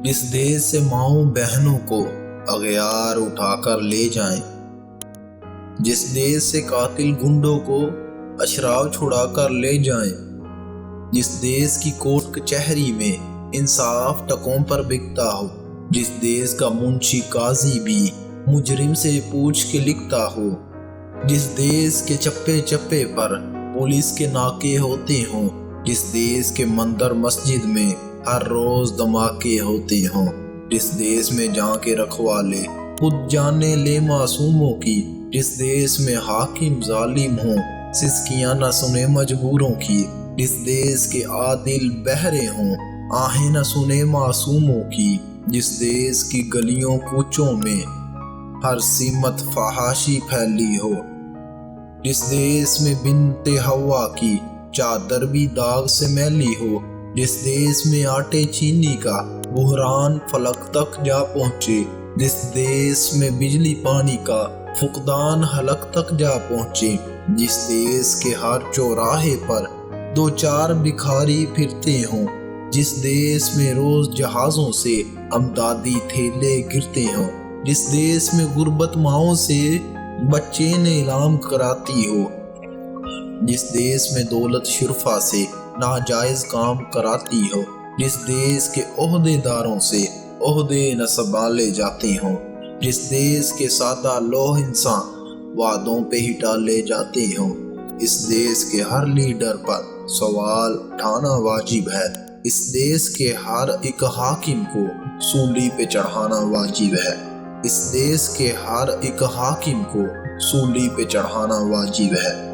جس دیش سے ماؤں بہنوں کو اغیار اٹھا کر لے جائیں، جس دیش سے قاتل گنڈوں کو اشراف چھڑا کر لے جائیں، جس دیش کی کورٹ کچہری میں انصاف ٹکوں پر بکتا ہو، جس دیش کا منشی قاضی بھی مجرم سے پوچھ کے لکھتا ہو، جس دیش کے چپے چپے پر پولیس کے ناکے ہوتے ہوں، جس دیش کے مندر مسجد میں ہر روز دھماکے ہوتے ہوں، جس دیش میں جان کے رکھوالے خود جانے لے معصوموں کی، جس دیش میں حاکم ظالم ہوں سسکیاں نہ سنے مجبوروں کی، جس دیش کے عادل بہرے ہوں آہیں نہ سنے معصوموں کی، جس دیش کی گلیوں کوچوں میں ہر سمت فحاشی پھیلی ہو، جس دیش میں بنت ہوا کی چادر بھی داغ سے میلی ہو، جس دیش میں آٹے چینی کا بحران فلک تک جا پہنچے، جس دیش میں بجلی پانی کا فقدان حلق تک جا پہنچے، جس دیش کے ہر چوراہے پر دو چار بکھاری پھرتے ہوں، جس دیش میں روز جہازوں سے امدادی تھیلے گرتے ہوں، جس دیش میں غربت ماؤں سے بچے نے اعلام کراتی ہو، جس دیش میں دولت شرفا سے ناجائز کام کراتی ہو، جس دیش کے عہدے داروں سے عہدے نہ سنبھالے جاتے ہوں، جس دیش کے سادہ لوح انسان وعدوں پہ ہی ڈالے جاتے ہوں، اس دیش کے ہر لیڈر پر سوال اٹھانا واجب ہے، اس دیش کے ہر ایک حاکم کو سولی پہ چڑھانا واجب ہے، اس دیش کے ہر ایک حاکم کو سولی پہ چڑھانا واجب ہے۔